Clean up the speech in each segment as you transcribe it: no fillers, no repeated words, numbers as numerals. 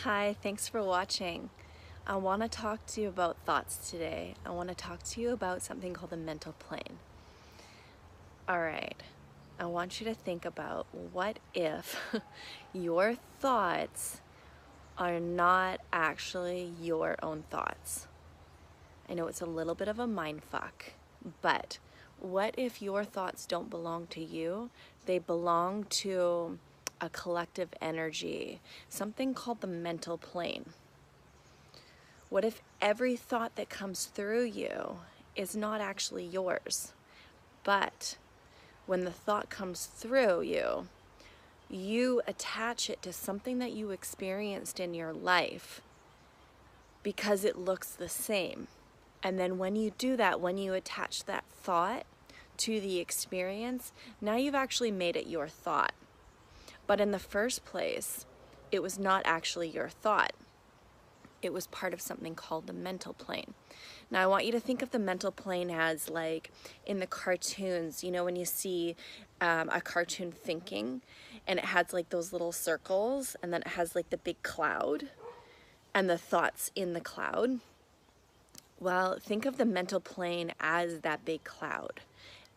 Hi, thanks for watching. I want to talk to you about thoughts today. I want to talk to you about something called the mental plane. All right, I want you to think about what if your thoughts are not actually your own thoughts. I know it's a little bit of a mind fuck, but what if your thoughts don't belong to you? They belong to a collective energy, something called the mental plane. What if every thought that comes through you is not actually yours, but when the thought comes through you, you attach it to something that you experienced in your life because it looks the same. And then when you do that, when you attach that thought to the experience, now you've actually made it your thought. But in the first place, it was not actually your thought. It was part of something called the mental plane. Now I want you to think of the mental plane as like in the cartoons, you know, when you see a cartoon thinking and it has like those little circles and then it has like the big cloud and the thoughts in the cloud. Well, think of the mental plane as that big cloud.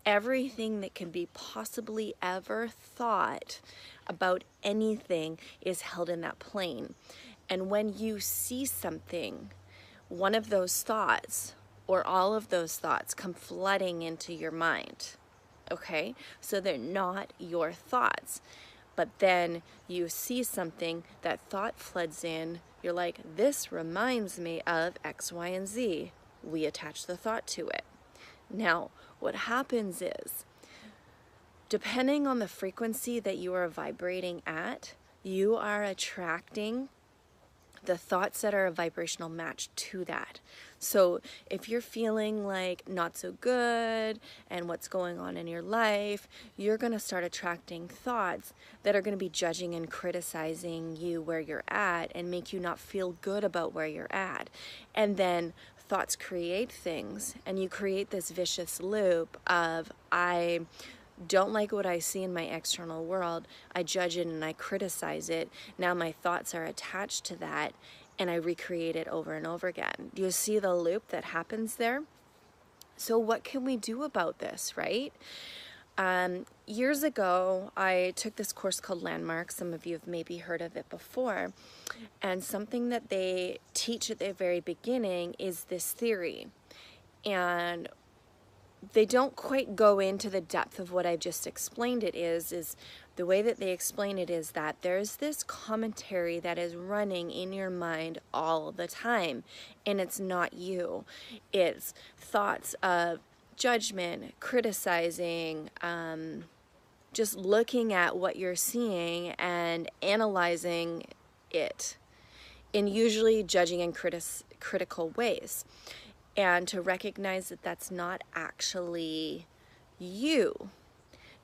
Everything that can be possibly ever thought about anything is held in that plane. And when you see something, one of those thoughts or all of those thoughts come flooding into your mind. Okay? So they're not your thoughts. But then you see something, that thought floods in. You're like, this reminds me of X, Y, and Z. We attach the thought to it. Now, what happens is, depending on the frequency that you are vibrating at, you are attracting the thoughts that are a vibrational match to that. So if you're feeling like not so good and what's going on in your life, you're going to start attracting thoughts that are going to be judging and criticizing you where you're at and make you not feel good about where you're at. And then thoughts create things, and you create this vicious loop of I don't like what I see in my external world. I judge it and I criticize it. Now my thoughts are attached to that and I recreate it over and over again. Do you see the loop that happens there? So what can we do about this, right? Years ago, I took this course called Landmark. Some of you have maybe heard of it before. And something that they teach at the very beginning is this theory. And they don't quite go into the depth of what I've just explained. It is the way that they explain it is that there's this commentary that is running in your mind all the time, and it's not you. It's thoughts of judgment, criticizing, just looking at what you're seeing and analyzing it in usually judging and critical ways. And to recognize that that's not actually you,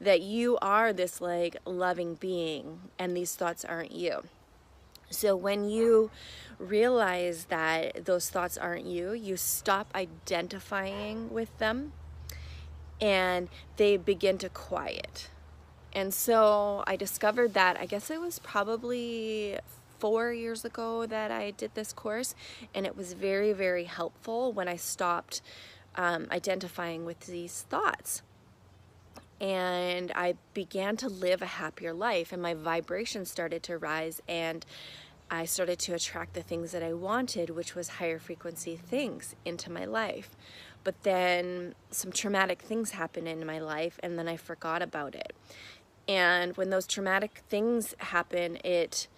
that you are this like loving being and these thoughts aren't you. So when you realize that those thoughts aren't you, you stop identifying with them and they begin to quiet. And so I discovered that, I guess it was probably 4 years ago that I did this course, and it was very, very helpful when I stopped identifying with these thoughts. And I began to live a happier life, and my vibration started to rise, and I started to attract the things that I wanted, which was higher frequency things into my life. But then some traumatic things happened in my life, and then I forgot about it. And when those traumatic things happen, it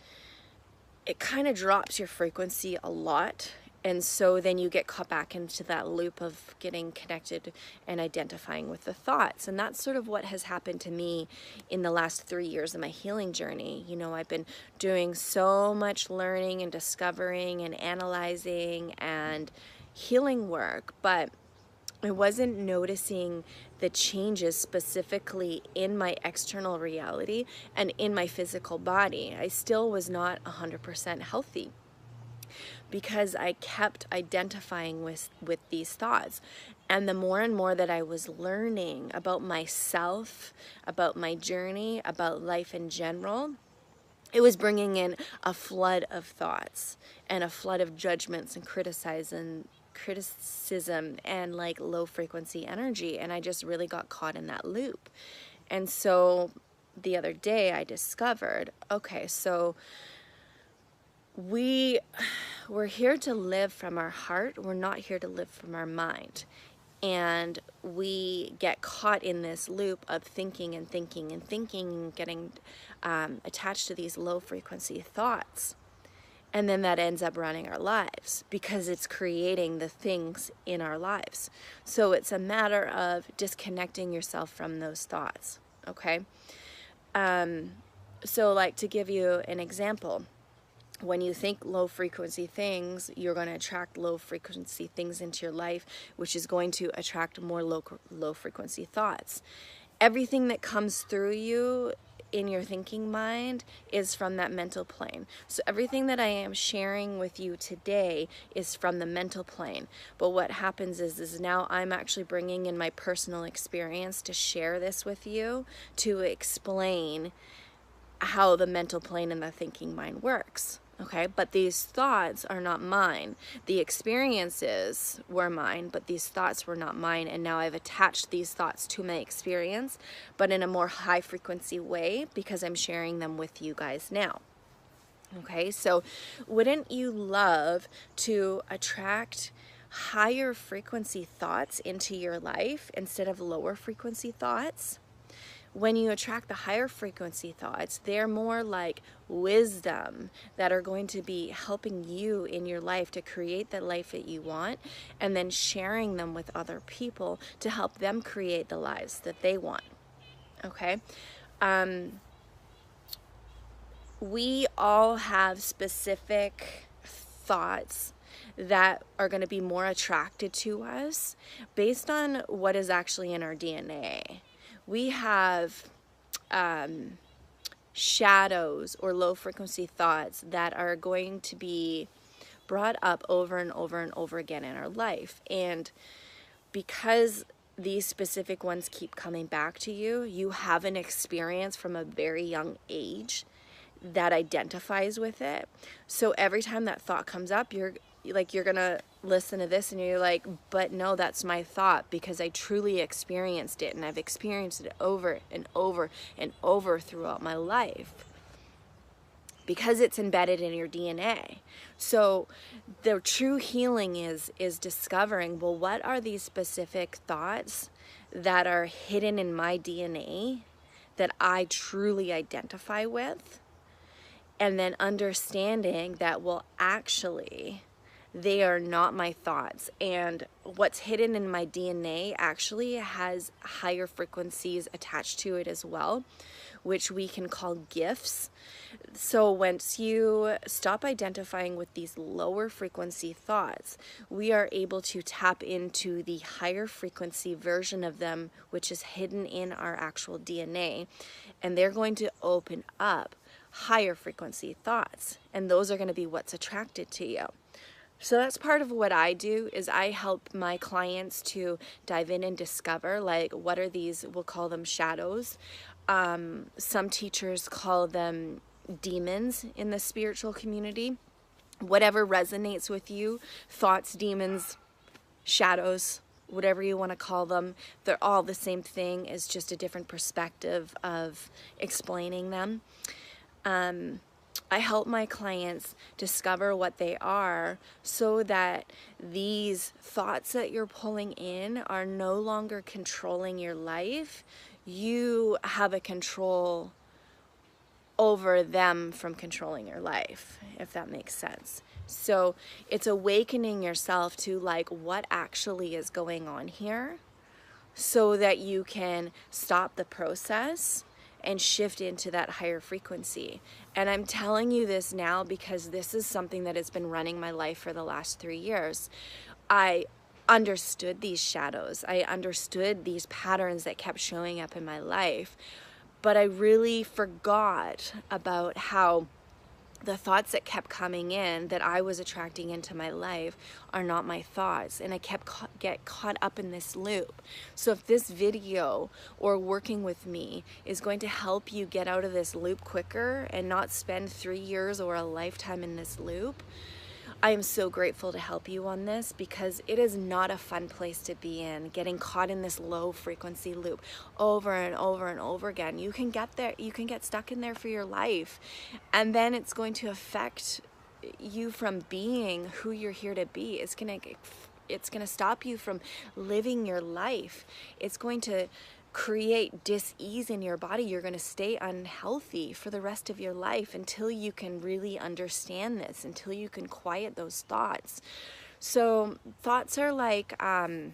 kind of drops your frequency a lot. And so then you get caught back into that loop of getting connected and identifying with the thoughts. And that's sort of what has happened to me in the last 3 years of my healing journey. You know, I've been doing so much learning and discovering and analyzing and healing work, but I wasn't noticing the changes specifically in my external reality and in my physical body. I still was not 100% healthy because I kept identifying with these thoughts. And the more and more that I was learning about myself, about my journey, about life in general, it was bringing in a flood of thoughts and a flood of judgments and criticism and like low frequency energy. And I just really got caught in that loop. And so the other day I discovered, okay, so we're here to live from our heart. We're not here to live from our mind. And we get caught in this loop of thinking and thinking and thinking and getting attached to these low frequency thoughts. And then that ends up running our lives because it's creating the things in our lives. So it's a matter of disconnecting yourself from those thoughts, okay? So like to give you an example, when you think low frequency things, you're going to attract low frequency things into your life, which is going to attract more low frequency thoughts. Everything that comes through you in your thinking mind is from that mental plane. So everything that I am sharing with you today is from the mental plane. But what happens is now I'm actually bringing in my personal experience to share this with you, to explain how the mental plane and the thinking mind works. Okay, but these thoughts are not mine. The experiences were mine, but these thoughts were not mine. And now I've attached these thoughts to my experience, but in a more high frequency way because I'm sharing them with you guys now. Okay, so wouldn't you love to attract higher frequency thoughts into your life instead of lower frequency thoughts? When you attract the higher frequency thoughts, they're more like wisdom that are going to be helping you in your life to create the life that you want, and then sharing them with other people to help them create the lives that they want. Okay? We all have specific thoughts that are going to be more attracted to us based on what is actually in our DNA. We have shadows or low frequency thoughts that are going to be brought up over and over and over again in our life. And because these specific ones keep coming back to you, you have an experience from a very young age that identifies with it. So every time that thought comes up, you're gonna listen to this and you're like, but no, that's my thought because I truly experienced it, and I've experienced it over and over and over throughout my life because it's embedded in your DNA. So the true healing is discovering, well, what are these specific thoughts that are hidden in my DNA that I truly identify with? And then understanding that, well, actually, they are not my thoughts. And what's hidden in my DNA actually has higher frequencies attached to it as well, which we can call gifts. So once you stop identifying with these lower frequency thoughts, we are able to tap into the higher frequency version of them, which is hidden in our actual DNA. And they're going to open up higher frequency thoughts. And those are going to be what's attracted to you. So that's part of what I do, is I help my clients to dive in and discover, like, what are these, we'll call them shadows. Some teachers call them demons in the spiritual community. Whatever resonates with you, thoughts, demons, shadows, whatever you want to call them, they're all the same thing. It's just a different perspective of explaining them. I help my clients discover what they are so that these thoughts that you're pulling in are no longer controlling your life. You have a control over them from controlling your life, if that makes sense. So it's awakening yourself to, like, what actually is going on here so that you can stop the process and shift into that higher frequency. And I'm telling you this now because this is something that has been running my life for the last 3 years. I understood these shadows. I understood these patterns that kept showing up in my life, but I really forgot about how the thoughts that kept coming in that I was attracting into my life are not my thoughts, and I kept get caught up in this loop. So if this video or working with me is going to help you get out of this loop quicker and not spend 3 years or a lifetime in this loop, I am so grateful to help you on this, because it is not a fun place to be in, getting caught in this low frequency loop over and over and over again. You can get there, you can get stuck in there for your life, and then it's going to affect you from being who you're here to be. It's going to stop you from living your life. It's going to create dis-ease in your body. You're going to stay unhealthy for the rest of your life until you can really understand this, until you can quiet those thoughts. So thoughts are like, thoughts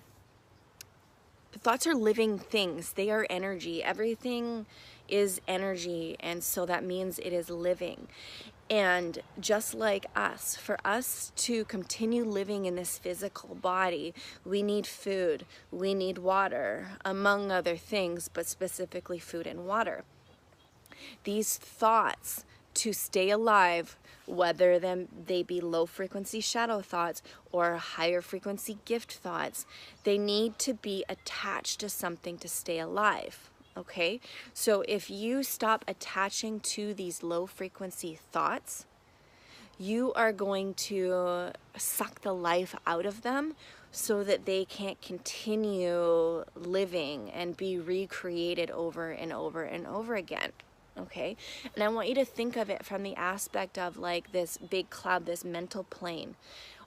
are living things. They are energy. Everything is energy, and so that means it is living. And just like us, for us to continue living in this physical body, we need food, we need water, among other things, but specifically food and water. These thoughts, to stay alive, whether they be low frequency shadow thoughts or higher frequency gift thoughts, they need to be attached to something to stay alive. Okay, so if you stop attaching to these low frequency thoughts, you are going to suck the life out of them so that they can't continue living and be recreated over and over and over again. Okay, and I want you to think of it from the aspect of like this big cloud, this mental plane.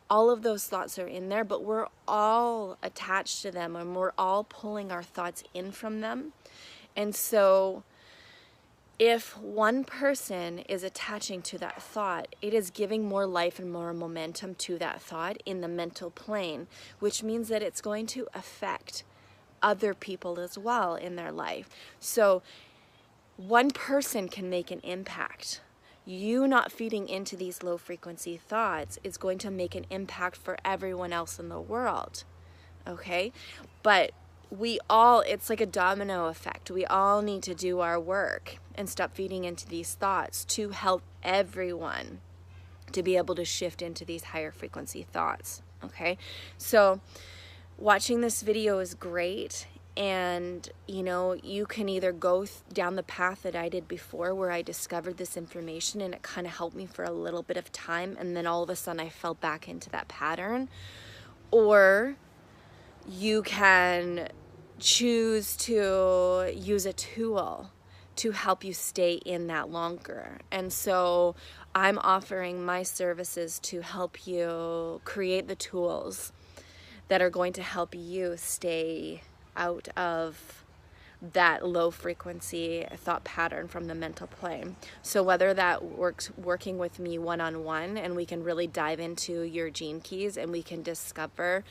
All of those thoughts are in there, but we're all attached to them, and we're all pulling our thoughts in from them. And so if one person is attaching to that thought, it is giving more life and more momentum to that thought in the mental plane, which means that it's going to affect other people as well in their life. So one person can make an impact. You not feeding into these low frequency thoughts is going to make an impact for everyone else in the world. Okay? But it's like a domino effect. We all need to do our work and stop feeding into these thoughts to help everyone to be able to shift into these higher frequency thoughts. Okay? So watching this video is great. And, you know, you can either go down the path that I did before, where I discovered this information and it kind of helped me for a little bit of time, and then all of a sudden I fell back into that pattern. Or you can choose to use a tool to help you stay in that longer. And so I'm offering my services to help you create the tools that are going to help you stay out of that low frequency thought pattern from the mental plane. So whether that working with me one-on-one, and we can really dive into your gene keys and we can discover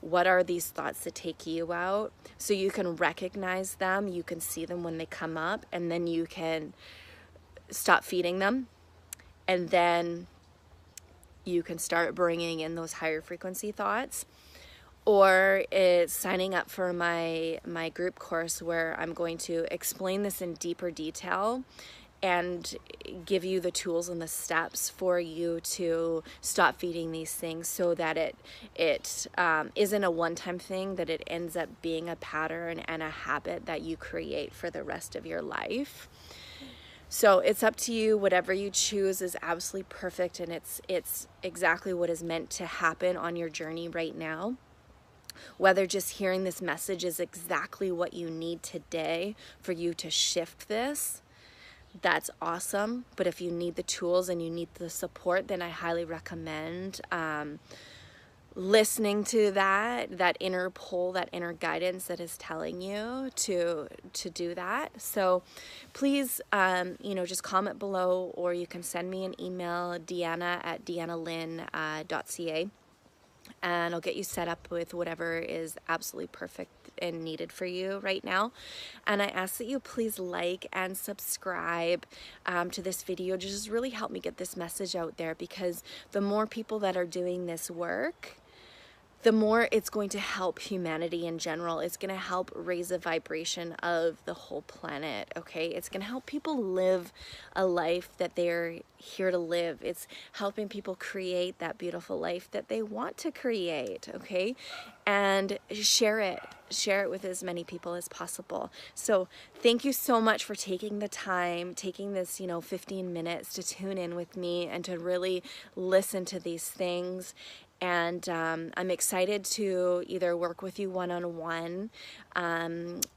what are these thoughts that take you out, so you can recognize them, you can see them when they come up, and then you can stop feeding them, and then you can start bringing in those higher frequency thoughts. Or it's signing up for my group course, where I'm going to explain this in deeper detail and give you the tools and the steps for you to stop feeding these things, so that it isn't a one-time thing, that it ends up being a pattern and a habit that you create for the rest of your life. So it's up to you. Whatever you choose is absolutely perfect, and it's exactly what is meant to happen on your journey right now. Whether just hearing this message is exactly what you need today for you to shift this, that's awesome. But if you need the tools and you need the support, then I highly recommend listening to that inner pull, that inner guidance that is telling you to do that. So please, just comment below, or you can send me an email, deanna@deannalynn.ca. and I'll get you set up with whatever is absolutely perfect and needed for you right now. And I ask that you please like and subscribe to this video. Just really help me get this message out there, because the more people that are doing this work, the more it's going to help humanity in general. It's going to help raise the vibration of the whole planet, okay? It's going to help people live a life that they're here to live. It's helping people create that beautiful life that they want to create, okay? And share it with as many people as possible. So thank you so much for taking the time, taking this 15 minutes to tune in with me and to really listen to these things. And I'm excited to either work with you one-on-one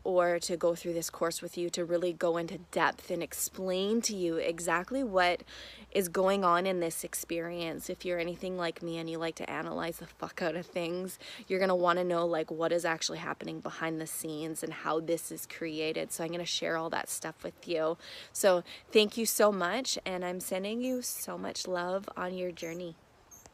or to go through this course with you to really go into depth and explain to you exactly what is going on in this experience. If you're anything like me and you like to analyze the fuck out of things, you're going to want to know like what is actually happening behind the scenes and how this is created. So I'm going to share all that stuff with you. So thank you so much, and I'm sending you so much love on your journey.